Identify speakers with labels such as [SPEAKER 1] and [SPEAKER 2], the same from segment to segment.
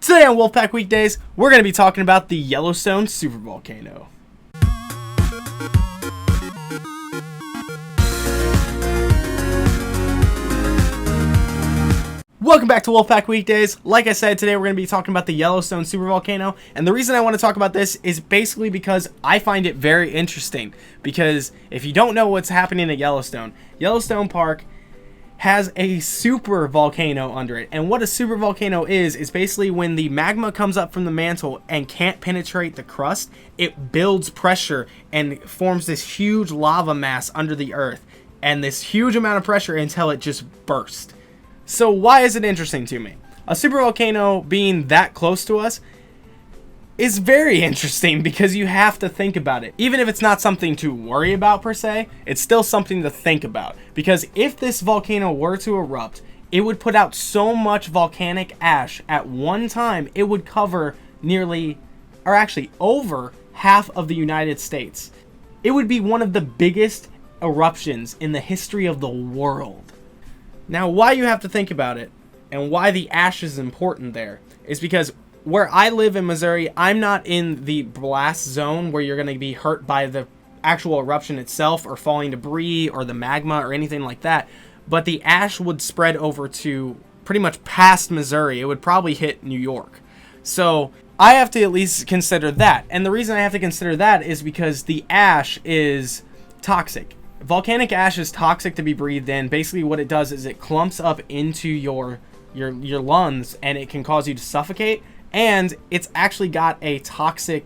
[SPEAKER 1] Today on Wolfpack Weekdays, we're going to be talking about the Yellowstone supervolcano. Welcome back to Wolfpack Weekdays. Like I said, today we're going to be talking about the Yellowstone supervolcano, and the reason I want to talk about this is basically because I find it very interesting. Because if you don't know what's happening at Yellowstone Park has a super volcano under it. And what a super volcano is basically when the magma comes up from the mantle and can't penetrate the crust, it builds pressure and forms this huge lava mass under the earth, and this huge amount of pressure until it just bursts. So why is it interesting to me? A super volcano being that close to us is very interesting because you have to think about it. Even if it's not something to worry about per se, it's still something to think about. Because if this volcano were to erupt, it would put out so much volcanic ash at one time, it would cover nearly, or actually over, half of the United States. It would be one of the biggest eruptions in the history of the world. Now, why you have to think about it and why the ash is important there is because where I live in Missouri, I'm not in the blast zone where you're going to be hurt by the actual eruption itself or falling debris or the magma or anything like that. But the ash would spread over to pretty much past Missouri. It would probably hit New York. So I have to at least consider that. And the reason I have to consider that is because the ash is toxic. Volcanic ash is toxic to be breathed in. Basically what it does is it clumps up into your lungs and it can cause you to suffocate. And it's actually got a toxic,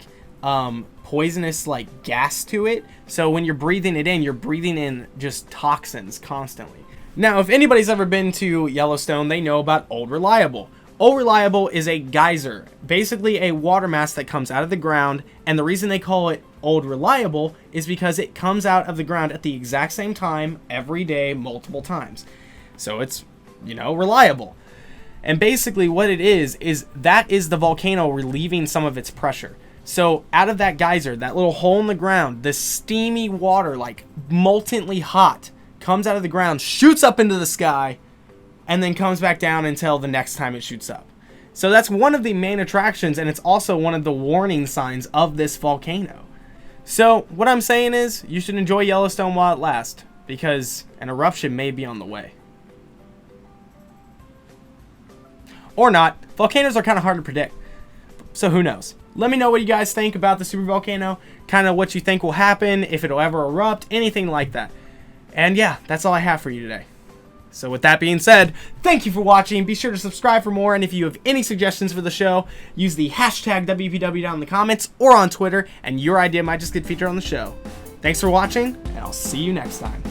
[SPEAKER 1] poisonous like gas to it. So when you're breathing it in, you're breathing in just toxins constantly. Now, if anybody's ever been to Yellowstone, they know about Old Reliable. Old Reliable is a geyser, basically a water mass that comes out of the ground. And the reason they call it Old Reliable is because it comes out of the ground at the exact same time every day, multiple times. So it's, reliable. And basically what it is that is the volcano relieving some of its pressure. So out of that geyser, that little hole in the ground, the steamy water, like moltenly hot, comes out of the ground, shoots up into the sky, and then comes back down until the next time it shoots up. So that's one of the main attractions, and it's also one of the warning signs of this volcano. So what I'm saying is you should enjoy Yellowstone while it lasts, because an eruption may be on the way. Or not. Volcanoes are kind of hard to predict. So who knows? Let me know what you guys think about the supervolcano. Kind of what you think will happen, if it'll ever erupt, anything like that. And yeah, that's all I have for you today. So with that being said, thank you for watching. Be sure to subscribe for more. And if you have any suggestions for the show, use the hashtag WPW down in the comments or on Twitter. And your idea might just get featured on the show. Thanks for watching, and I'll see you next time.